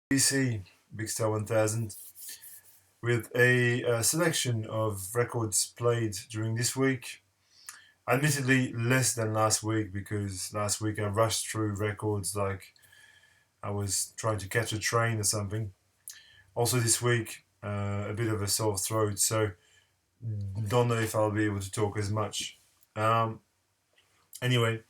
BC Big Star 1000 with a selection of records played during this week. Admittedly, less than last week because last week I rushed through records like I was trying to catch a train or something. Also, this week, a bit of a sore throat, so don't know if I'll be able to talk as much. Um, anyway,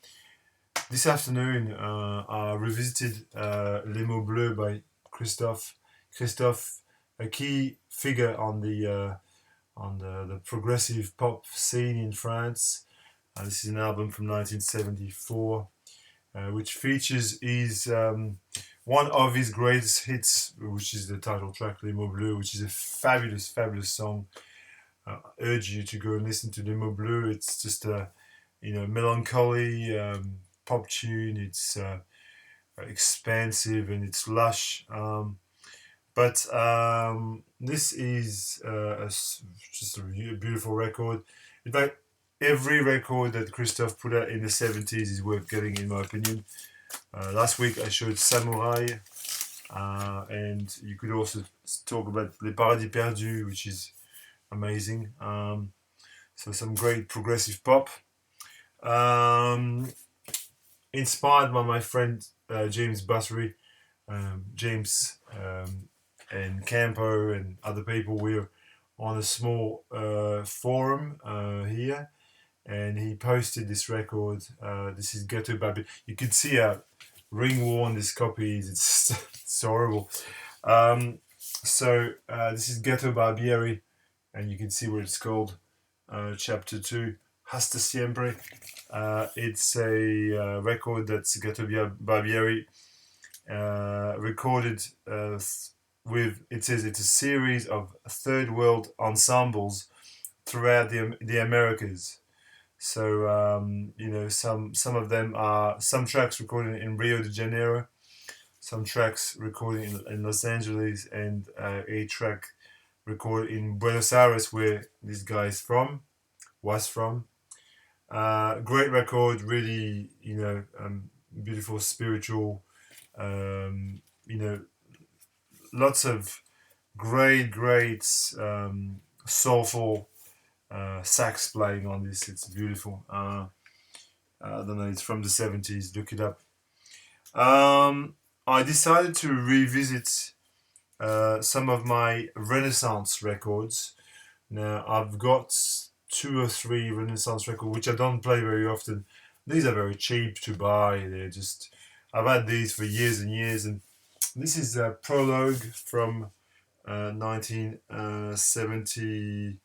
this afternoon I revisited Limo Bleu by Christophe. Christophe, a key figure on the progressive pop scene in France. This is an album from 1974, which features one of his greatest hits, which is the title track "Limo Bleu," which is a fabulous, fabulous song. I urge you to go and listen to "Limo Bleu." It's just a melancholy pop tune. It's expansive and it's lush. But this is just a beautiful record. In fact, every record that Christophe put out in the 70s is worth getting, in my opinion. Last week I showed Samurai, and you could also talk about Les Paradis Perdus, which is amazing. So some great progressive pop. Um, Inspired by my friend James Buttery, James and Campo and other people. We're on a small forum here, and he posted this record. This is Ghetto Barbieri. You could see how ring worn this copy is. It's horrible. So this is Ghetto Barbieri, and you can see what it's called. Chapter 2, Hasta Siempre. It's a record that Ghetto Barbieri recorded with. It says it's a series of third world ensembles throughout the Americas. So some of them are some tracks recorded in Rio de Janeiro, some tracks recorded in Los Angeles, and a track recorded in Buenos Aires, where this guy was from. Great record, really, beautiful, spiritual, you know, lots of great, soulful sax playing on this. It's beautiful. I don't know, it's from the 70s, look it up. I decided to revisit some of my Renaissance records. Now, I've got two or three Renaissance records which I don't play very often. These are very cheap to buy. I've had these for years and years, and this is a prologue from 1970.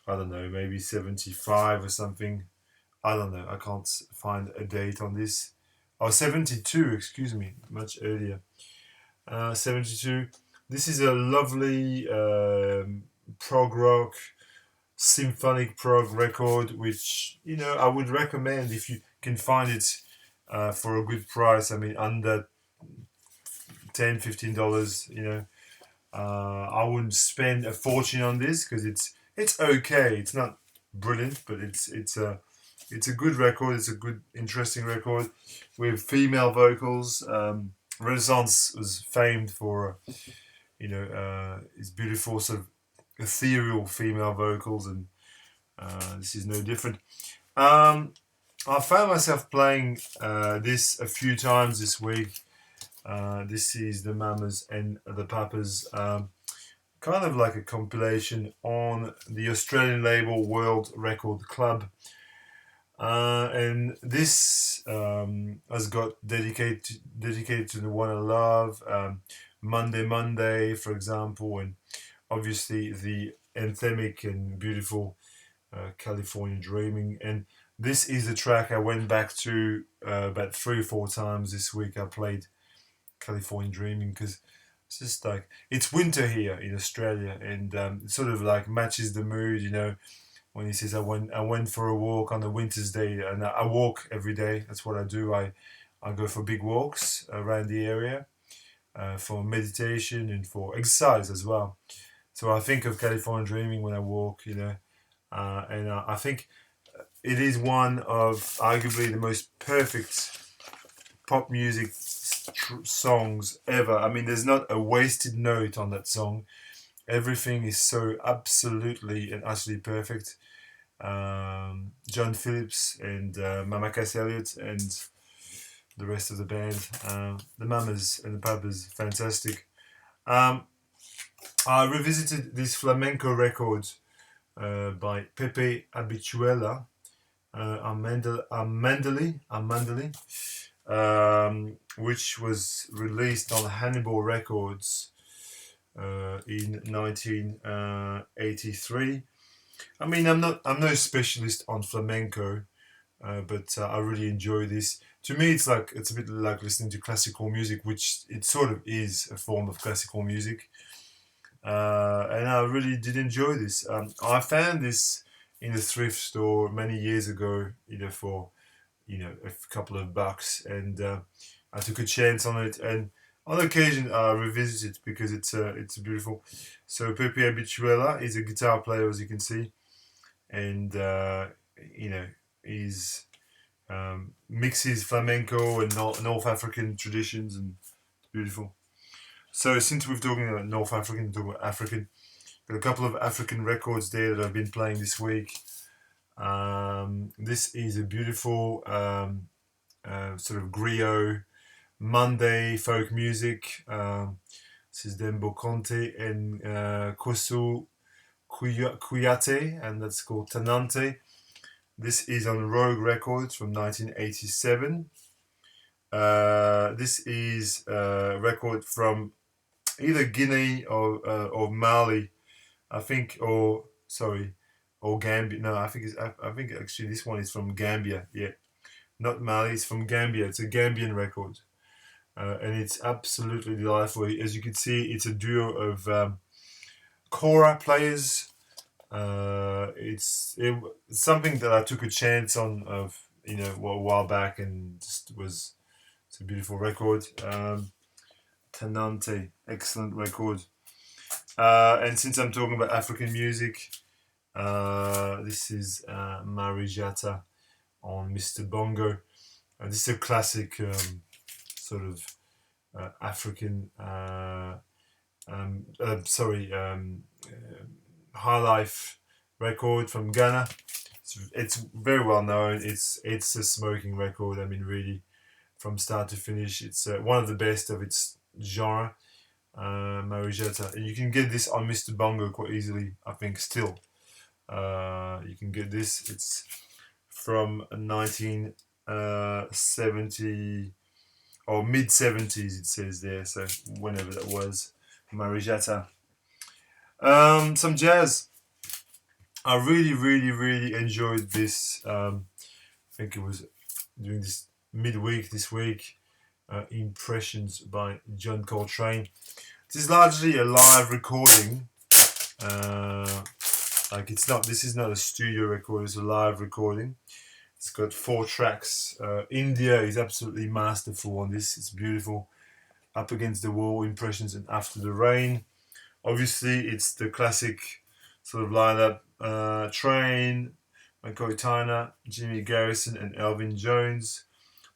I don't know, maybe 75 or something. I don't know. I can't find a date on this. Oh, 72, excuse me, much earlier. 72. This is a lovely prog rock, symphonic prog record, which I would recommend if you can find it for a good price. I mean, under $10, $15. I wouldn't spend a fortune on this because it's okay. It's not brilliant, but it's a good record. It's a good, interesting record with female vocals. Renaissance was famed for its beautiful sort of ethereal female vocals, and this is no different. I found myself playing this a few times this week. This is the Mamas and the Papas, kind of like a compilation on the Australian label World Record Club. And this has got dedicated to the one I love, Monday, for example, and obviously the anthemic and beautiful California Dreaming. And this is the track I went back to about 3 or 4 times this week. I played California Dreaming because it's just like it's winter here in Australia, and it sort of like matches the mood. When he says I went for a walk on a winter's day, and I walk every day. That's what I do. I go for big walks around the area for meditation and for exercise as well. So I think of California Dreaming when I walk, and I think it is one of arguably the most perfect pop music best songs ever. I mean, there's not a wasted note on that song. Everything is so absolutely and utterly perfect. John Phillips and Mama Cassie Elliott and the rest of the band, the Mamas and the Papas, fantastic. Um, I revisited this flamenco record by Pepe Habituela, Amandali, which was released on Hannibal Records in 1983. I mean, I'm no specialist on flamenco, but I really enjoy this. To me, it's a bit like listening to classical music, which it sort of is a form of classical music. And I really did enjoy this. I found this in a thrift store many years ago, for a couple of bucks, and I took a chance on it. And on occasion, I revisit it because it's beautiful. So Pepe Habituela is a guitar player, as you can see, and he's mixes flamenco and North African traditions, and it's beautiful. So since we're talking about North African, talking about African, got a couple of African records there that I've been playing this week. This is a beautiful sort of griot Monday folk music. This is Dembo Conte and Kosu Kuyate, and that's called Tanante. This is on Rogue Records from 1987. This is a record from either Guinea or Mali, I think, or Gambia. No, I think actually this one is from Gambia. Yeah, not Mali. It's from Gambia. It's a Gambian record, and it's absolutely delightful. As you can see, it's a duo of kora players. It's something that I took a chance on a while back, and it's a beautiful record. Tenante, excellent record. And since I'm talking about African music, this is Marijata on Mr. Bongo. This is a classic sort of African, high life record from Ghana. It's very well known. It's a smoking record. I mean, really, from start to finish, it's one of the best of its genre. Marijata, and you can get this on Mr. Bongo quite easily. I think still, you can get this. It's from 1970 or mid 70s. It says there, so whenever that was, Marijata. Some jazz. I really, really, really enjoyed this. I think it was doing this midweek this week. Impressions by John Coltrane. This is largely a live recording. This is not a studio record. It's a live recording. It's got 4 tracks. India is absolutely masterful on this. It's beautiful. Up Against the Wall, Impressions, and After the Rain. Obviously, it's the classic sort of lineup. Train, McCoy Tyner, Jimmy Garrison, and Elvin Jones.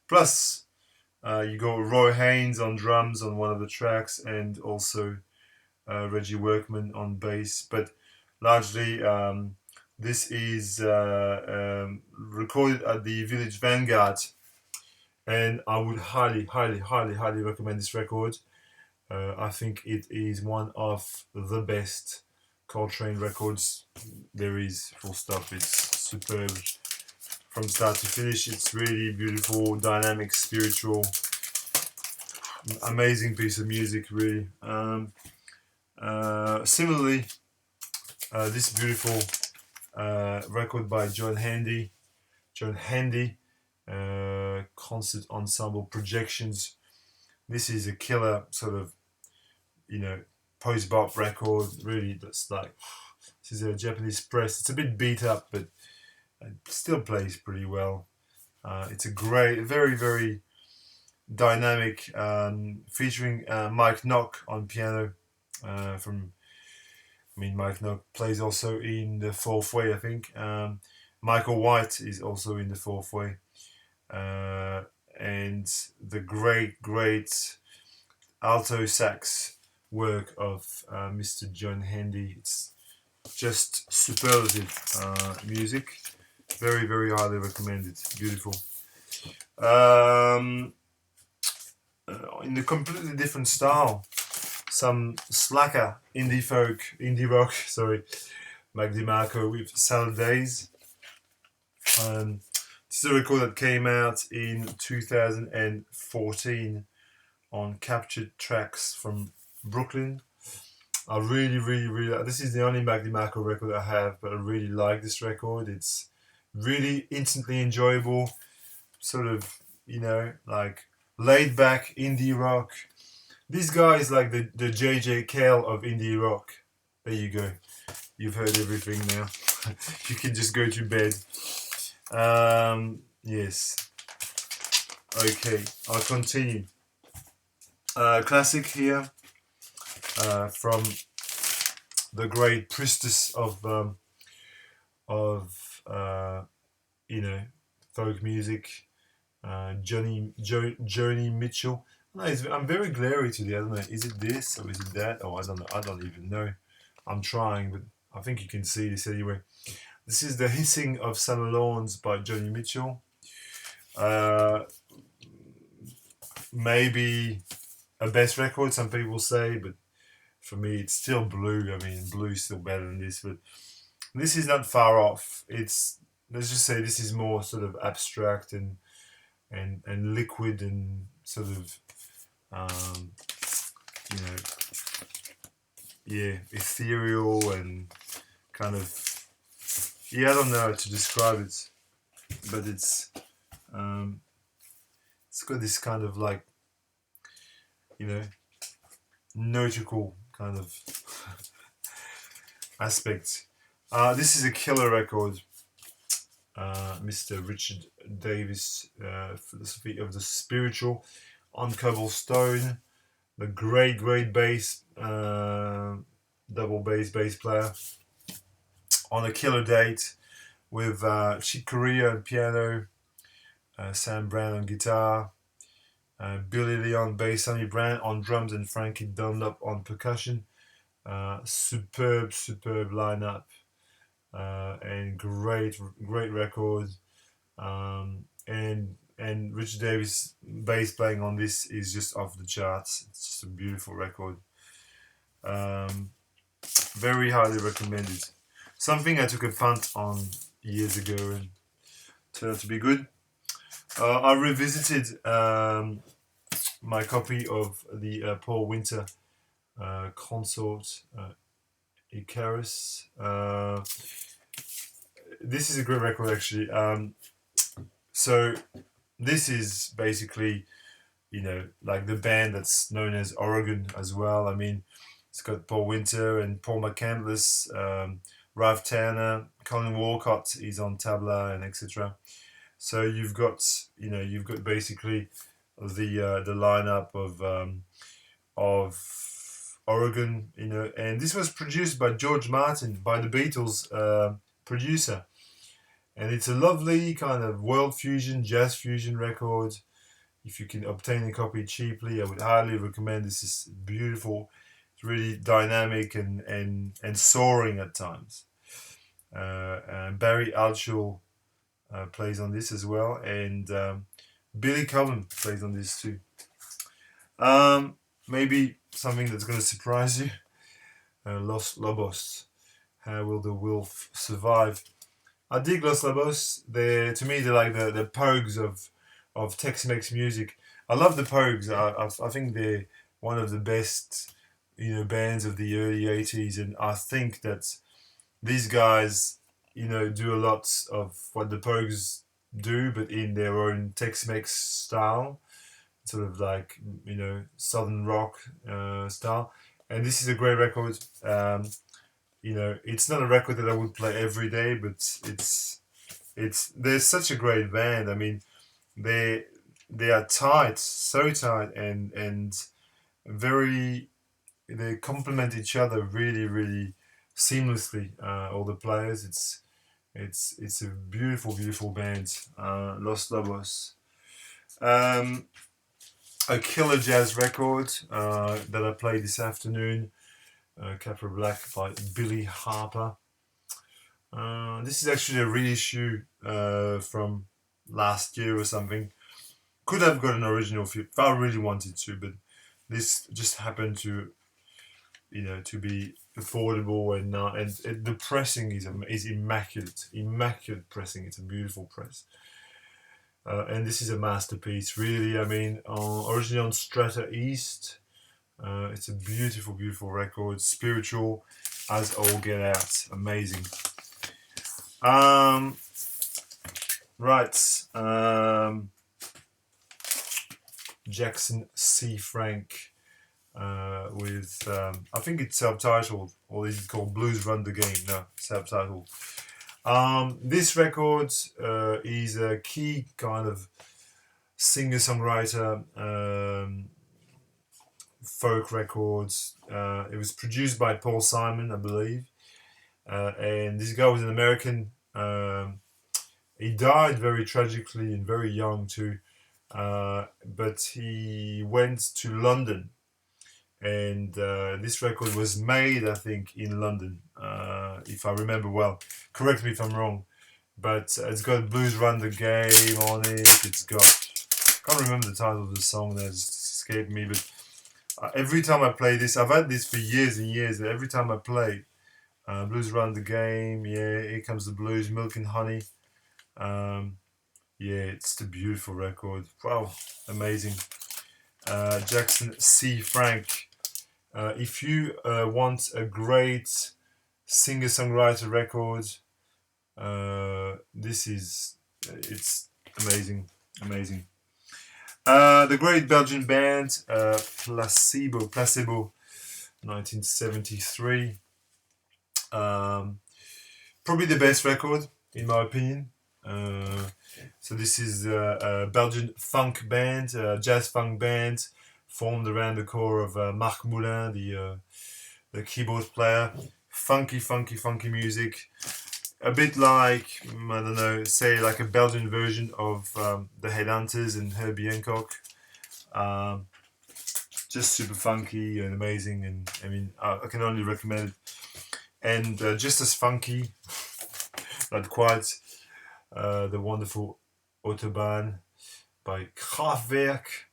Plus, you got Roy Haynes on drums on one of the tracks, and also Reggie Workman on bass. But largely, this is recorded at the Village Vanguard, and I would highly, highly, highly, highly recommend this record. I think it is one of the best Coltrane records there is, full stop. It's superb from start to finish. It's really beautiful, dynamic, spiritual, amazing piece of music, really. Similarly, this beautiful record by John Handy, Concert Ensemble Projections. This is a killer sort of, post-bop record, really. That's like, this is a Japanese press. It's a bit beat up, but it still plays pretty well. It's a great, very, very dynamic, featuring Mike Knock on piano. Mike Knock plays also in the Fourth Way, I think. Michael White is also in the Fourth Way. and the great alto sax work of Mr. John Handy. It's just superlative music. Very highly recommended. Beautiful. Um, in a completely different style, some slacker indie folk, indie rock. Sorry, Mac DeMarco with Salad Days. This is a record that came out in 2014 on Captured Tracks from Brooklyn. I really. This is the only Mac DeMarco record I have, but I really like this record. It's really instantly enjoyable, sort of, like laid back indie rock. This guy is like the JJ Cale of indie rock. There you go. You've heard everything now. You can just go to bed. Yes. Okay, I'll continue. Classic here from the great priestess of folk music, Joni Mitchell. No, I'm very glary today. I don't know. Is it this or is it that? Oh, I don't know. I don't even know. I'm trying, but I think you can see this anyway. This is The Hissing of Summer Lawns by Joni Mitchell. Maybe a best record, some people say, but for me, it's still Blue. I mean, Blue's still better than this, but this is not far off. Let's just say this is more sort of abstract and liquid and sort of ethereal and kind of, I don't know how to describe it, but it's got this kind of like, nautical kind of aspect. This is a killer record. Mr. Richard Davis, Philosophy of the Spiritual, on Cobblestone, the great bass, double bass player, on a killer date with Chick Corea on piano, Sam Browne on guitar, Billy Lee on bass, Sonny Brown on drums, and Frankie Dunlop on percussion. Superb lineup, and great record. And Richard Davis bass playing on this is just off the charts. It's just a beautiful record. Very highly recommended. Something I took a punt on years ago and turned out to be good. I revisited my copy of the Paul Winter Consort Icarus. This is a great record, actually. So this is basically, like the band that's known as Oregon as well. I mean, it's got Paul Winter and Paul McCandless, Ralph Tanner, Colin Walcott is on tabla, and etc. So you've got basically the lineup of Oregon, and this was produced by George Martin, by the Beatles producer, and it's a lovely kind of world fusion, jazz fusion record. If you can obtain a copy cheaply, I would highly recommend. This is beautiful. It's really dynamic and soaring at times. And Barry Altschul plays on this as well, and Billy Cullen plays on this too. Maybe something that's going to surprise you. Los Lobos. How will the wolf survive? I dig Los Lobos. To me, they're like the Pogues of Tex-Mex music. I love the Pogues. I think they're one of the best, bands of the early 80s, and I think that these guys, do a lot of what the Pogues do, but in their own Tex-Mex style, sort of like, Southern rock style. And this is a great record. It's not a record that I would play every day, but they're such a great band. I mean, they are tight, so tight, and they complement each other really seamlessly. All the players, it's a beautiful band. Los Lobos. Um, a killer jazz record that I played this afternoon, Capra Black by Billy Harper. This is actually a reissue from last year or something. Could have got an original if I really wanted to, but this just happened to, to be affordable and the pressing is immaculate, immaculate pressing. It's a beautiful press, and this is a masterpiece, really. I mean, originally on Strata East. It's a beautiful, beautiful record, spiritual as all get out, amazing. Right. Jackson C. Frank with, I think it's subtitled, or is it called Blues Run the Game? No, subtitled. This record is a key kind of singer-songwriter folk records. It was produced by Paul Simon, I believe. And this guy was an American. He died very tragically and very young too. But he went to London, and this record was made, I think, in London, if I remember well. Correct me if I'm wrong, but it's got Blues Run the Game on it. It's got, I can't remember the title of the song, that just escaped me, but every time I play this, I've had this for years and years, and every time I play Blues Run the Game, yeah, Here Comes the Blues, Milk and Honey, yeah, it's the beautiful record. Wow, amazing. Jackson C. Frank. If you want a great singer-songwriter record, it's amazing, amazing. The great Belgian band, Placebo, 1973. Probably the best record, in my opinion. So this is a Belgian funk band, jazz funk band, formed around the core of Marc Moulin, the keyboard player. Funky, funky, funky music. A bit like, I don't know, say like a Belgian version of the Headhunters and Herbie Hancock. Just super funky and amazing, and I mean, I can only recommend it. And just as funky, not quite, the wonderful Autobahn by Kraftwerk.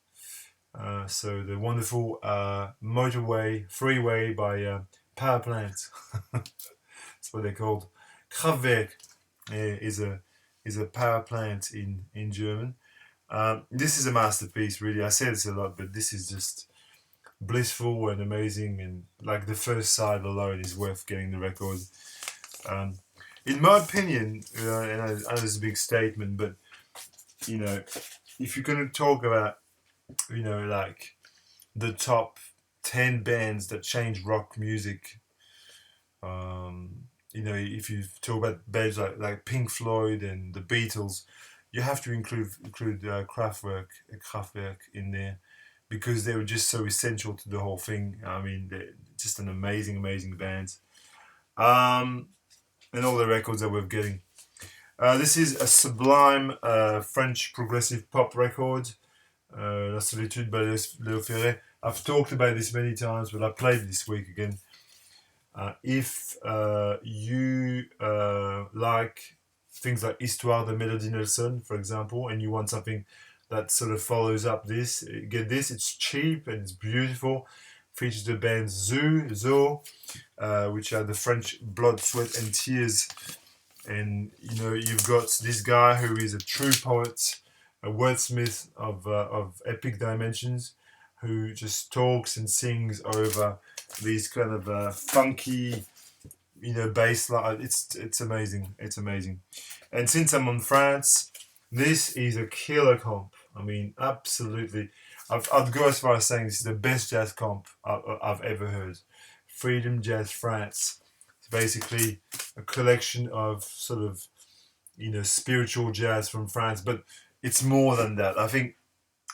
So the wonderful freeway by power plant. That's what they're called. Kraftwerk is a power plant in German. This is a masterpiece, really. I say this a lot, but this is just blissful and amazing, and like the first side alone is worth getting the record. In my opinion, and I know it's a big statement, but if you're going to talk about, like the top 10 bands that changed rock music, if you talk about bands like Pink Floyd and the Beatles, you have to include Kraftwerk in there, because they were just so essential to the whole thing. I mean, they're just an amazing, amazing band. And all the records that we're getting. This is a sublime French progressive pop record, La Servitude by Léo Ferré. I've talked about this many times, but I played it this week again. If you like things like Histoire de Mélodie Nelson, for example, and you want something that sort of follows up this, get this. It's cheap and it's beautiful. Features the band Zoo, which are the French Blood, Sweat and Tears. And you've got this guy who is a true poet, a wordsmith of epic dimensions, who just talks and sings over these kind of funky, bass line. It's amazing. It's amazing. And since I'm on France, this is a killer comp. I mean, absolutely. I'd go as far as saying this is the best jazz comp I've ever heard. Freedom Jazz France. It's basically a collection of sort of, spiritual jazz from France, but it's more than that. I think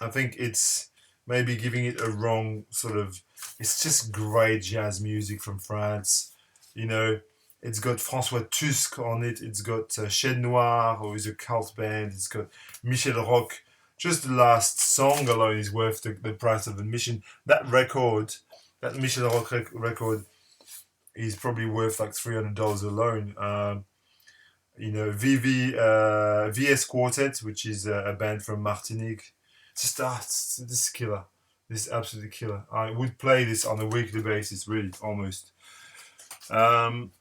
it's maybe giving it a wrong sort of. It's just great jazz music from France. It's got François Tusk on it. It's got Chêne Noir, who is a cult band. It's got Michel Roch, just the last song alone is worth the price of admission. That record, that Michel Rock record, is probably worth like $300 alone. VS Quartet, which is a band from Martinique. Just this is killer. This is absolutely killer. I would play this on a weekly basis, really, almost. On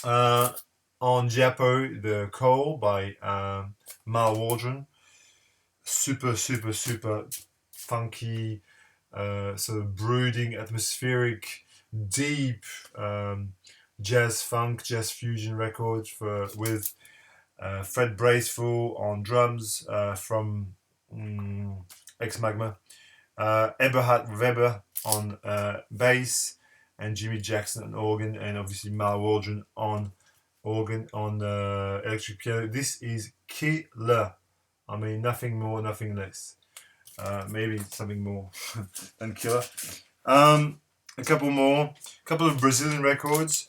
Japo, the Call by Mal Waldron. Super, super, super funky, sort of brooding, atmospheric, deep jazz funk, jazz fusion record with Fred Braceful on drums from Ex Magma, Eberhard Weber on bass, and Jimmy Jackson on organ, and obviously Mal Waldron on organ on electric piano. This is killer. I mean, nothing more, nothing less. Maybe something more than killer. A couple of Brazilian records.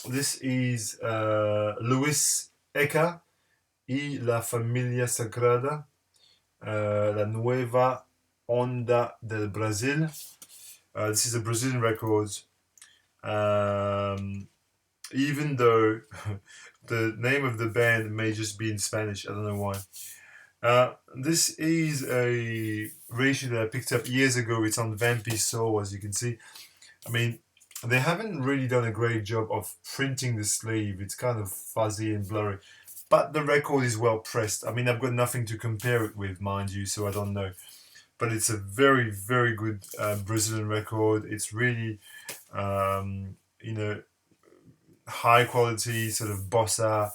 This is Luis Eca y La Familia Sagrada, La Nueva Onda del Brasil. This is a Brazilian record. Even though the name of the band may just be in Spanish, I don't know why. This is a ratio that I picked up years ago. It's on Vampy Soul, as you can see. I mean, they haven't really done a great job of printing the sleeve. It's kind of fuzzy and blurry. But the record is well pressed. I mean, I've got nothing to compare it with, mind you, so I don't know. But it's a very, very good Brazilian record. It's really, high quality, sort of bossa,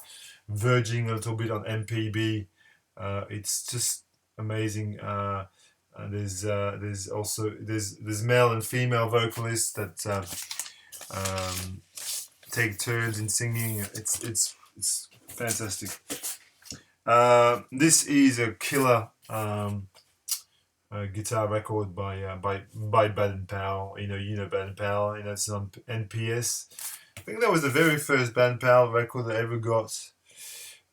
verging a little bit on MPB. It's just amazing. And there's also male and female vocalists that take turns in singing. It's fantastic. This is a killer guitar record by Baden Powell. You know Baden Powell. It's on NPS. I think that was the very first Baden Powell record I ever got.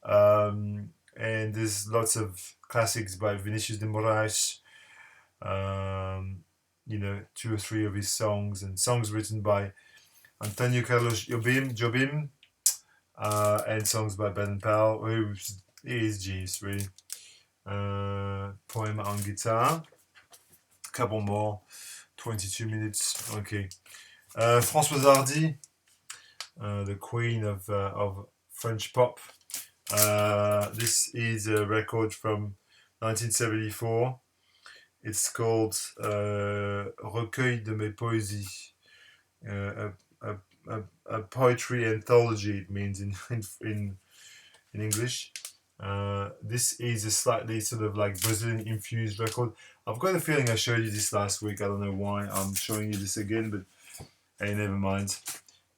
And there's lots of classics by Vinicius de Moraes. 2 or 3 of his songs, and songs written by Antonio Carlos Jobim, and songs by Baden Powell, who is genius, really. Poema on guitar. A couple more. 22 minutes. Okay. Françoise Hardy, the queen of French pop. This is a record from 1974. It's called Recueil de mes poésies, a poetry anthology. It means in English. This is a slightly sort of like Brazilian infused record. I've got a feeling I showed you this last week. I don't know why I'm showing you this again, but hey, never mind.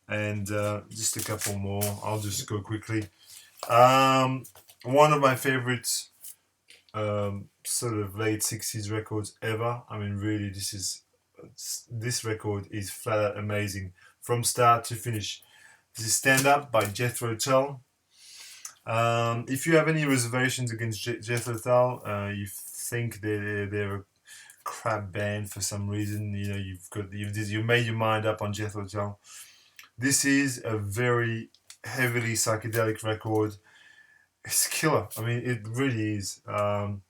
And just a couple more. I'll just go quickly. One of my favorites sort of late 60s records ever. I mean, really, this record is flat out amazing from start to finish. This is Stand Up by Jethro Tull. If you have any reservations against Jethro Tull, you think they're a crap band for some reason, you've made your mind up on Jethro Tull. This is a very heavily psychedelic record. It's killer. I mean, it really is. From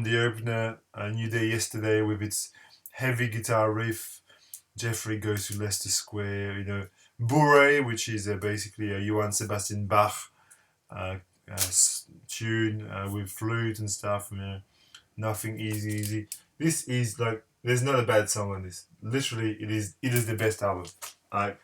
the opener, A New Day Yesterday, with its heavy guitar riff, Jeffrey goes to Leicester Square. Bourrée, which is basically a Johann Sebastian Bach tune with flute and stuff. Nothing easy. This is like, there's not a bad song on this. Literally, it is the best album. 100%.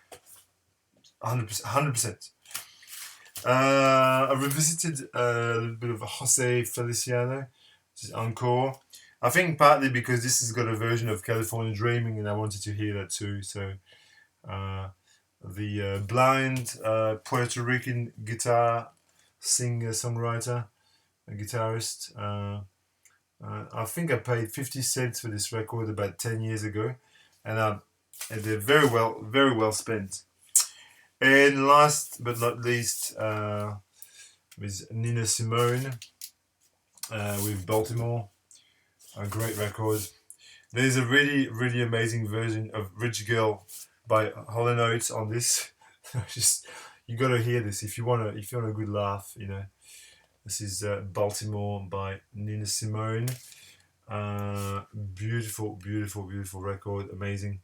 I revisited a little bit of Jose Feliciano, which is Encore. I think partly because this has got a version of California Dreaming, and I wanted to hear that too. So the blind Puerto Rican guitar singer-songwriter, a guitarist. I think I paid 50 cents for this record about 10 years ago, and they're very well spent. And last but not least, with Nina Simone with Baltimore. A great record. There's a really, really amazing version of Rich Girl by Hall & Oates on this. Just you gotta hear this if you want a good laugh. This is Baltimore by Nina Simone. Beautiful, beautiful, beautiful record. Amazing.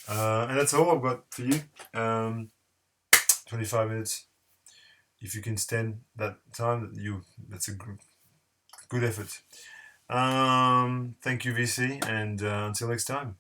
And that's all I've got for you. 25 minutes. If you can stand that time, that's a good effort. Thank you, VC, and until next time.